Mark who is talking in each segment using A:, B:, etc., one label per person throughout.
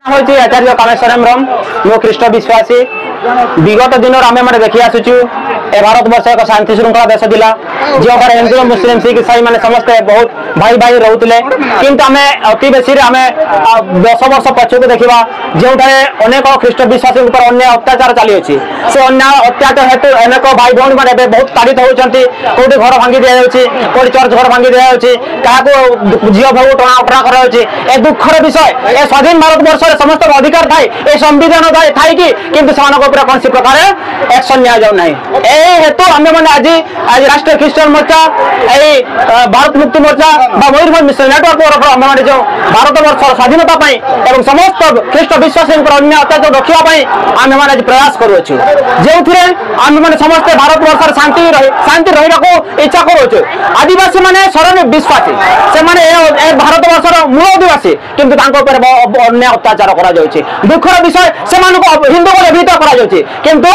A: हूँ आचार्य कामेश्वरम रम मो ख्रीष्ट विश्वासी विगत दिन आम मैंने देखी आसुचु ए भारत वर्ष एक शांति श्रृंखला देश थिला जो हिंदू मुस्लिम सिख ईसाई मैंने समस्ते बहुत भाई भाई रोते किंतु आम अति बेसी आम 10 वर्ष पछक देखा जो अनेक ख्रीष्ट विश्वासी अन्य अत्याचार चली से अन्य अत्याचार हेतु अनेक भाई भौणी मैंने बहुत ताड़ित होती कौटी घर भांगी दि जाऊँगी कौटी चर्च घर भांगी दि जाऊँगी क्या झील भाव टणा उठा कर दुखर विषय ए स्वाधीन भारत वर्ष समस्त अधिकार थाए ए संविधान थाई कि कौन प्रकार एक्शन नि जाऊ ना हेतु आम मैंने आज राष्ट्रीय ख्रीष्टान मोर्चा यही भारत मुक्ति मोर्चा मयूरभंज मिशन नेटवर्क तरफ आम मैंने जो भारत वर्ष स्वाधीनता एवं समस्त ख्रीष्ट विश्वासी अन्य अत्याचार रखापी आम मैंने आज प्रयास करुँ जो थे आम मैंने समस्ते भारत वर्ष शांति रहा इच्छा करुँ आदिवासी मैंने शरण विश्वासी से भारत वर्षर मूल आदिवासी किंतु अन्य अत्याचार कर दुखर विषय से हिंदू को भीत कर किंतु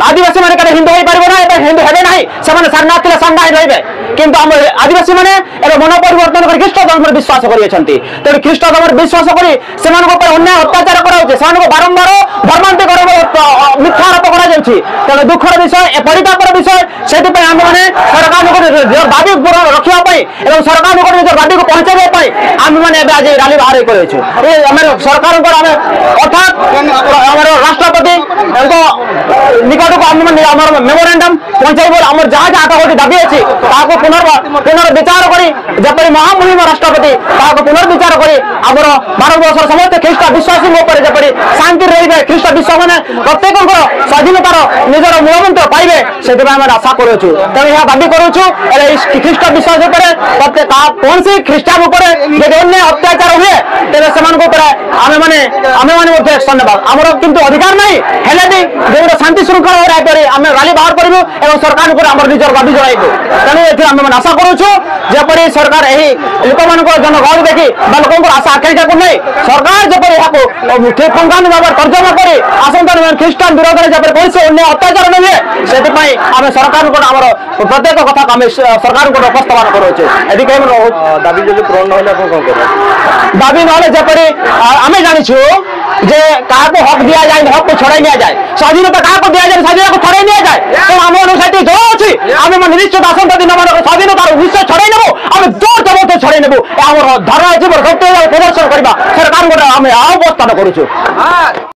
A: आदिवासी मैंने हिंदू हो पार ना हिंदू हे ना से सारनाथ सारा रे किंतु आम आदिवासी मैंने मन परिवर्तन कर ख्रीष्ट धर्म विश्वास कर ख्रीष्ट धर्म विश्वास कर अन्य अत्याचार कर बारंबार धर्मांतरण मिथ्या आरोप कर दुखर विषय परितापर विषय से आम मैंने सरकार दाबी पूर्ण रखापी और सरकार निज दाबी को पहुंचाई आम मैंने आज रैली बाहर कर सरकार अर्थात राष्ट्रपति निकट को आम मेमोरेंडम पहुंचाइब आम जहाँ जहाँ गोटे दाबी अच्छी पुनर्विचार कर महामुहिम राष्ट्रपति पुनर्विचार कर आमर भारत वर्ष समस्त ख्रीष्ट विश्वासी शांति रही ख्रीष्ट विश्वास मैंने प्रत्येक स्वाधीनतार निजर मूलमंत्र पाइबे से आशा करुँ तेणु यह दाबी करुँ ख्रीष्ट विश्वास कौन सी ख्रीष्टान अन्य अत्याचार हुए तेज आम मैंने एक्शन ना आमर किंतु अधिकार नहीं हेले भी जो शांति श्रृंखला आम रैली बाहर करूँ और सरकार को आम निजर दाबी जन तेणु ये आम मैंने आशा करुँ जपरी सरकार लोक मान जनगहली देखी लोक आशा आकांक्षा को नहीं सरकार जपरी ठीक पंखानु भाव तर्जमा कर आसंता ख्रीष्टान विरोध में जब कौन से अन्य अत्याचार न हुए से आम सरकार को आम प्रत्येक कथा आम सरकार को उपस्थापन करुँ
B: दाबी जब पूर्ण ना
A: दाबी ना जपरी आम जाचु जे क्या हक दि जाए हक को छड़ाई नि जाए स्वाधीनता क्या दि जाए स्वाधीनता को छड़ाई नि जाए तो आम अनुसार जो अच्छी आम निश्चित आसंता दिन मान स्वाधीनता निश्चय छड़ाई नेबू आम जोर जबरदस्त छड़ाई नेबू आम धारणा प्रदर्शन करवा सरकार को आम अवस्थान करुँ।